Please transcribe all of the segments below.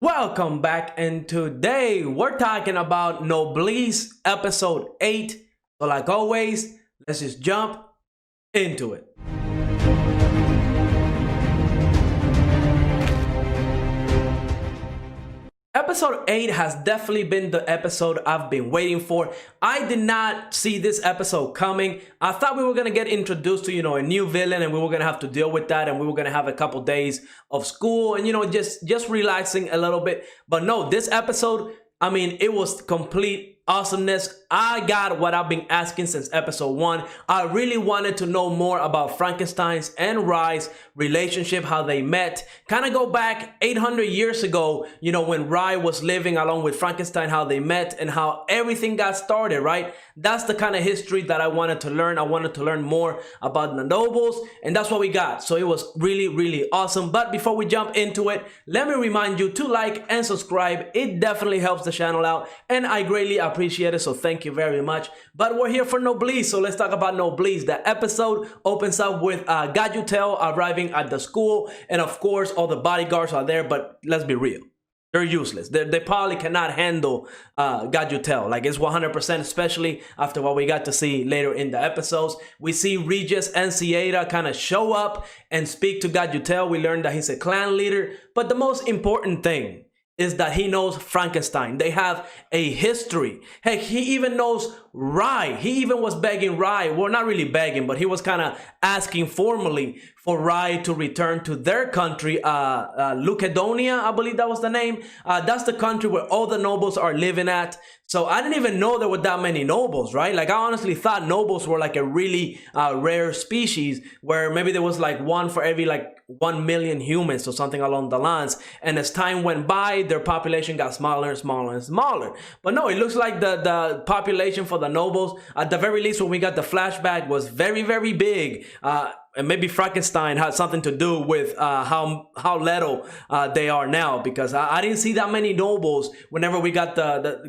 Welcome back, and today we're talking about Noblesse episode 8. So like always, let's just jump into it. Episode 8 has definitely been the episode I've been waiting for. I did not see this episode coming. I thought we were going to get introduced to, a new villain, and we were going to have to deal with that, and we were going to have a couple days of school and, just relaxing a little bit. But no, this episode, it was complete awesomeness. I got what I've been asking since episode 1. I really wanted to know more about Frankenstein's and Rye's relationship, how they met. Kind of go back 800 years ago, when Rye was living along with Frankenstein, how they met and how everything got started, right? That's the kind of history that I wanted to learn. I wanted to learn more about the Nobles, and that's what we got. So it was really, really awesome. But before we jump into it, let me remind you to like and subscribe. It definitely helps the channel out, and I greatly appreciate it, so thank you very much. But we're here for Noblesse, so let's talk about Noblesse. The episode opens up with Gajutel arriving at the school, and of course all the bodyguards are there, but let's be real, they're useless. They probably cannot handle Gajutel. Like, it's 100%, especially after what we got to see later in the episodes. We see Regis and Cieda kind of show up and speak to Gajutel. We learn that he's a clan leader, but the most important thing is that he knows Frankenstein. They have a history. Heck, he even knows Rye. He even was begging Rye, well, not really begging, but he was kind of asking formally for Rye to return to their country, Lucadonia, I believe that was the name. That's the country where all the nobles are living at. So I didn't even know there were that many nobles, right? Like, I honestly thought nobles were like a really rare species, where maybe there was like one for every 1 million humans or something along the lines. And as time went by, their population got smaller and smaller and smaller. But no, it looks like the population for the nobles, at the very least when we got the flashback, was very, very big. And maybe Frankenstein had something to do with how little they are now, because I didn't see that many nobles whenever we got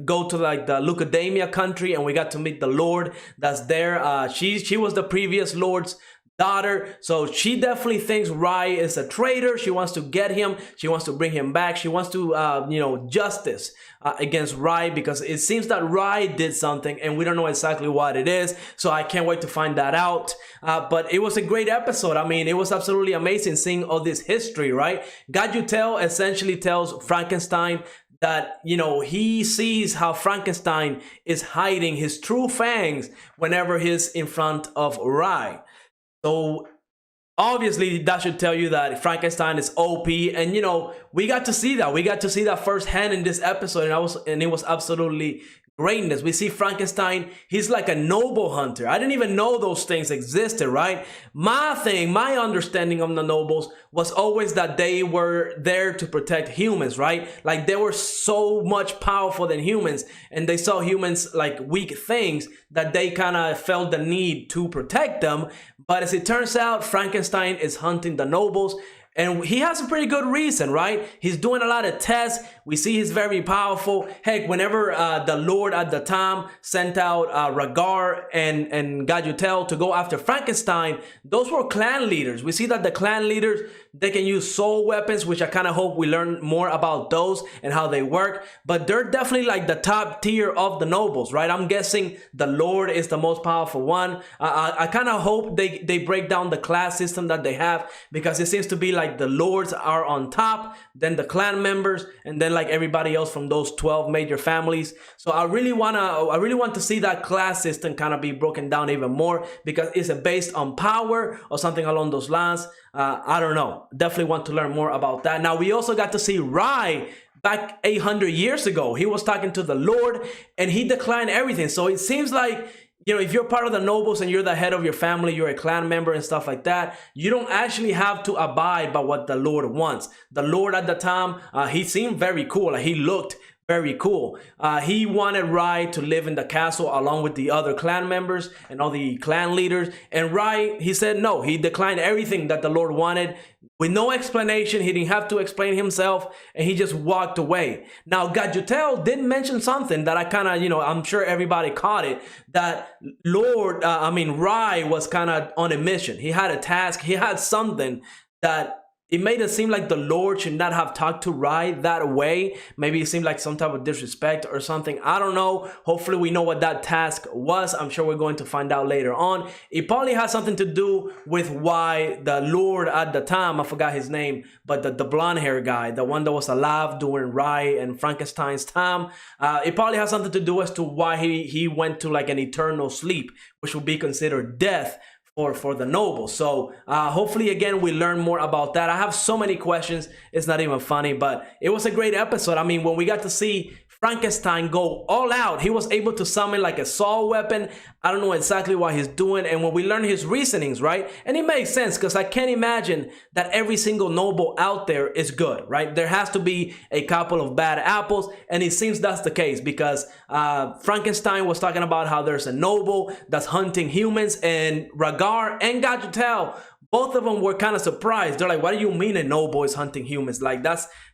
go to the Lucademia country, and we got to meet the Lord that's there. She was the previous Lord's daughter, so she definitely thinks Rye is a traitor. She wants to get him. She wants to bring him back. She wants to justice against Rye, because it seems that Rye did something and we don't know exactly what it is. So I can't wait to find that out. But it was a great episode. It was absolutely amazing seeing all this history, right? Gajutel essentially tells Frankenstein that, he sees how Frankenstein is hiding his true fangs whenever he's in front of Rye. So obviously that should tell you that Frankenstein is OP, and we got to see that. We got to see that firsthand in this episode, and it was absolutely greatness. We see Frankenstein, he's like a noble hunter. I didn't even know those things existed, right? My understanding of the nobles was always that they were there to protect humans, right? Like, they were so much powerful than humans, and they saw humans like weak things, that they kind of felt the need to protect them. But as it turns out, Frankenstein is hunting the nobles, and he has a pretty good reason, right? He's doing a lot of tests. We see he's very powerful. Heck, whenever the Lord at the time sent out Ragar and Gajutel to go after Frankenstein, those were clan leaders. We see that the clan leaders, they can use soul weapons, which I kind of hope we learn more about those and how they work. But they're definitely like the top tier of the nobles, right? I'm guessing the Lord is the most powerful one. I kind of hope they break down the class system that they have, because it seems to be like the lords are on top, then the clan members, and then like everybody else from those 12 major families. So I really want to see that class system kind of be broken down even more, because it's based on power or something along those lines. I don't know. Definitely want to learn more about that. Now, we also got to see Rye back 800 years ago. He was talking to the Lord, and he declined everything. So it seems like, if you're part of the nobles and you're the head of your family, you're a clan member and stuff like that, you don't actually have to abide by what the Lord wants. The Lord at the time, he seemed very cool. Like, he looked very cool. He wanted Rye to live in the castle along with the other clan members and all the clan leaders. And Rye, he said no. He declined everything that the Lord wanted with no explanation. He didn't have to explain himself, and he just walked away. Now, Gajutel did mention something that I kind of, I'm sure everybody caught it, that Rye was kind of on a mission. He had a task. He had something that it made it seem like the Lord should not have talked to Rai that way. Maybe it seemed like some type of disrespect or something. I don't know. Hopefully we know what that task was. I'm sure we're going to find out later on. It probably has something to do with why the Lord at the time, I forgot his name, but the blonde hair guy, the one that was alive during Rai and Frankenstein's time, it probably has something to do as to why he went to like an eternal sleep, which would be considered death for the noble. So hopefully again we learn more about that. I have so many questions, it's not even funny, but it was a great episode. I mean, when we got to see Frankenstein go all out, he was able to summon like a saw weapon. I don't know exactly what he's doing, and when we learn his reasonings, right, and it makes sense because I can't imagine that every single noble out there is good, right? There has to be a couple of bad apples, and it seems that's the case because Frankenstein was talking about how there's a noble that's hunting humans, and Ragar and Gajutel, both of them were kind of surprised. They're like, what do you mean a noble is hunting humans? Like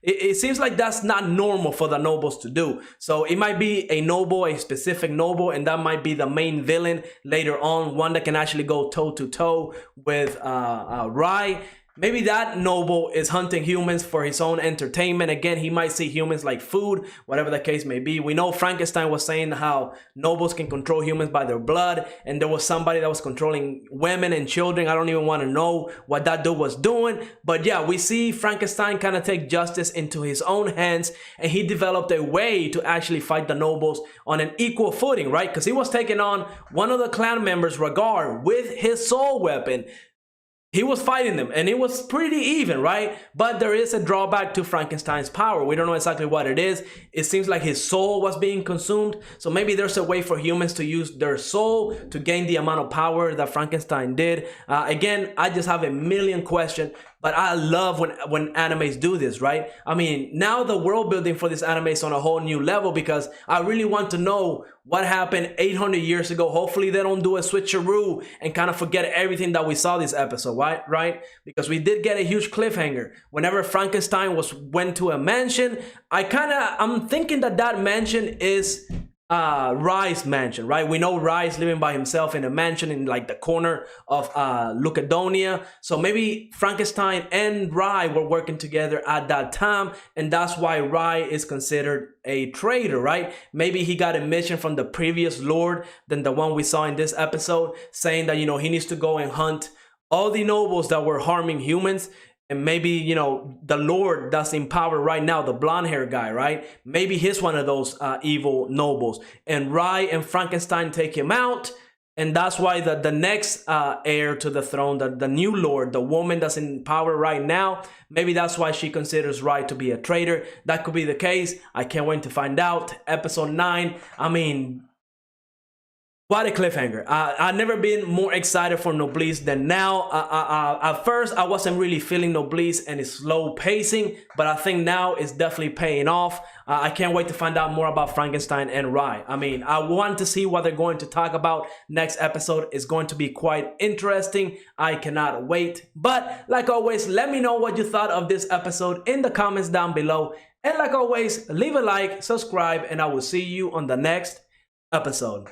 it seems like that's not normal for the nobles to do. So it might be a noble, a specific noble, and that might be the main villain later on, one that can actually go toe to toe with Rai. Maybe that noble is hunting humans for his own entertainment. Again, he might see humans like food, whatever the case may be. We know Frankenstein was saying how nobles can control humans by their blood, and there was somebody that was controlling women and children. I don't even want to know what that dude was doing. But yeah, we see Frankenstein kind of take justice into his own hands, and he developed a way to actually fight the nobles on an equal footing, right? Because he was taking on one of the clan members, Ragar, with his soul weapon. He was fighting them, and it was pretty even, right? But there is a drawback to Frankenstein's power. We don't know exactly what it is. It seems like his soul was being consumed. So maybe there's a way for humans to use their soul to gain the amount of power that Frankenstein did. Again, I just have a million questions, but I love when animes do this, right? I mean, now the world building for this anime is on a whole new level because I really want to know what happened 800 years ago. Hopefully they don't do a switcheroo and kind of forget everything that we saw this episode, right? Because we did get a huge cliffhanger. Whenever Frankenstein went to a mansion, I'm thinking that mansion is Rai's mansion, right? We know Rai's living by himself in a mansion in like the corner of Lucadonia. So maybe Frankenstein and Rai were working together at that time, and that's why Rai is considered a traitor, right? Maybe he got a mission from the previous lord than the one we saw in this episode, saying that, you know, he needs to go and hunt all the nobles that were harming humans. And maybe, you know, the Lord that's in power right now, the blonde hair guy, right? Maybe he's one of those evil nobles. And Rai and Frankenstein take him out. And that's why the next heir to the throne, the new Lord, the woman that's in power right now, maybe that's why she considers Rai to be a traitor. That could be the case. I can't wait to find out. Episode 9, I mean, what a cliffhanger. I've never been more excited for Noblesse than now. At first, I wasn't really feeling Noblesse and its slow pacing, but I think now it's definitely paying off. I can't wait to find out more about Frankenstein and Rai. I mean, I want to see what they're going to talk about. Next episode is going to be quite interesting. I cannot wait. But like always, let me know what you thought of this episode in the comments down below. And like always, leave a like, subscribe, and I will see you on the next episode.